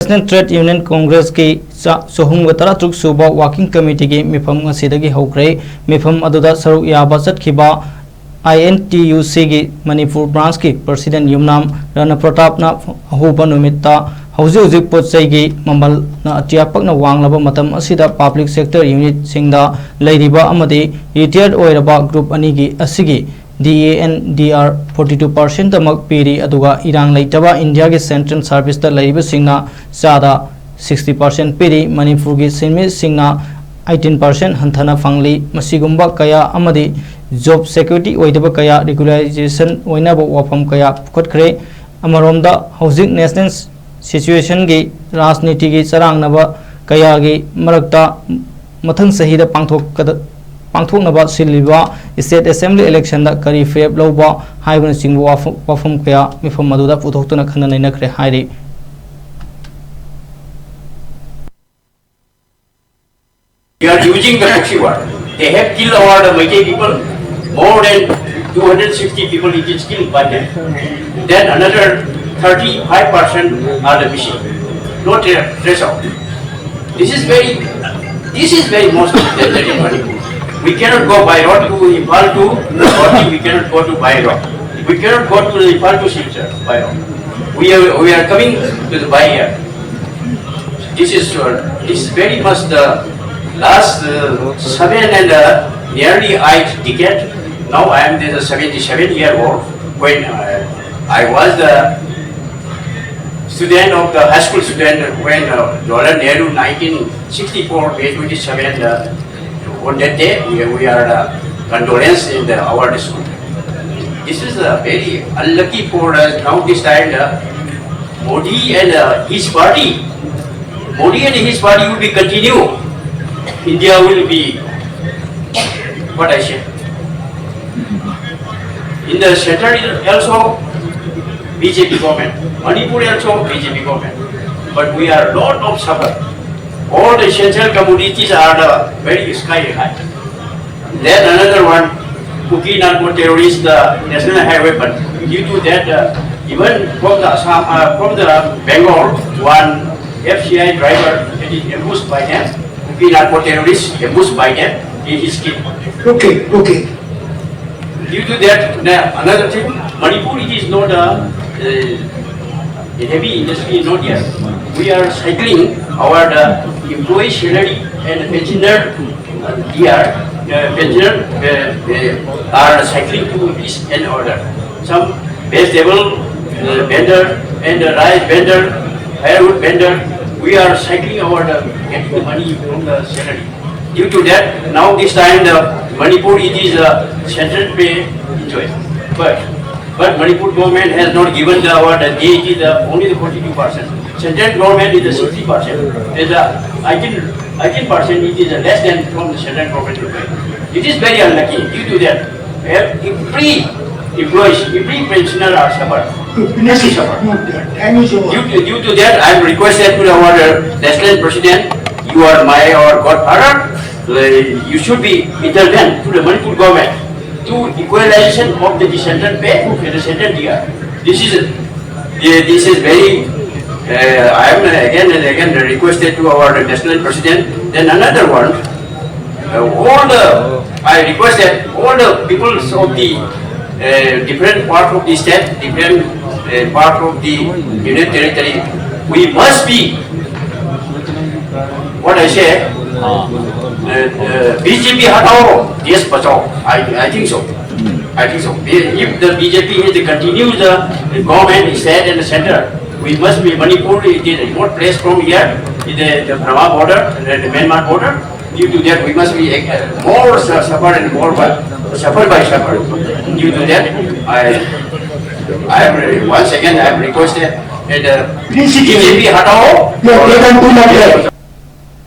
National trade union Congress की सोहम तरह सूब वर्किंग कमिटी की मिफम हौरे मिफम सरुक याब चतखिबा INTUC की मणिपुर ब्रांच की प्रेसिडेंट युमनाम राणा प्रतापना अहूब नुमित्ता हौजिक पोचई की ममल अत्यापकना वांगलब मतम असिदा पब्लिक सेक्टर यूनिट सिंगदा लेरिबा अमदी रिटायर्ड ओइरबा ग्रुप अनी की असिगी DANDR 42% तमक पीरी अदुगा इरांग लेटबा इंडिया की सेंट्रल सर्विस ता लेरिबा सिंगना चादा 60% पीरी मणिपुर की सिमी सिंगना 18% हंथना फंगली मसिगुंबा कया अमदी जॉब सिक्योरिटी ओइदबा कया रेगुलराइजेशन ओइनाबो वाफम कया पुखटखरे अमरोमदा हौजिक नेशनल सिचुएशन की राजनीति की चरांगनबा कया की मरक्ता मथंग सहीदा पांथोकनबा सिलिबा स्टेट असेंबली इलेक्शन दा करी फेब लौबा हाइबन सिंग वाफम कया मिफम मदुदा पुथोक्तुना Khanna नैनखरे हाइरि We are using the proxy war. They have killed our Meitei people. More than 260 people it is killed by them. Then another 35% are the missing. No trace out. This is very most dangerous. We cannot go by road to Impal to Guwahati. We cannot go to by road. We cannot go to Impal to Silchar by road. We are coming to the by air. This is very much the last 7 and nearly 8 decade. Now I am the 77-year-old. When I was the student of the high school student when Jawaharlal Nehru 1964 May 27 on that day we are condolence in our school. This is very unlucky for us now. This time Modi and his party will be continue. India will be what I say. In the center also BJP government, Manipur also BJP government, but we are lot of suffer. All the essential commodities are very sky high. Then another one, cookie narco terrorist, national highway, but due to that, even from the Assam, from the Bengal, one FCI driver it is ambushed by them. Cookie narco terrorist ambushed by them, he is killed. Okay. Due to that, another thing, Manipur it is not a heavy industry, not yet. We are cycling our employee salary and pensioner are cycling to this and order. Some vegetable vendor and rice vendor, firewood vendor, we are cycling our getting the money from the salary. Due to that, now this time the Manipur it is central pay enjoy. But Manipur government has not given the award. They it is only the 42%. Central government is the 60%. There's the 18% it is less than from the central government. It is very unlucky. Due to that, every employees, every pensioner are suffered. Due to that, I am requested to our national president. You are our godfather. You should be intervened to the Manipur government to equalization of the central pay and the central DR. This is very. I am again and again requested to our national president. Then another one. I requested all the people of the different part of the state, different part of the union territory. We must be. What I say. BJP hatao, yes bachao. I think so. If the BJP is to continue the government, state and the center, we must be Manipur. It is a remote place from here, the Burma border, the Myanmar border. Due to that, we must be more suffer and more suffer by suffer. Due to that, I am once again I am requested BJP hatao.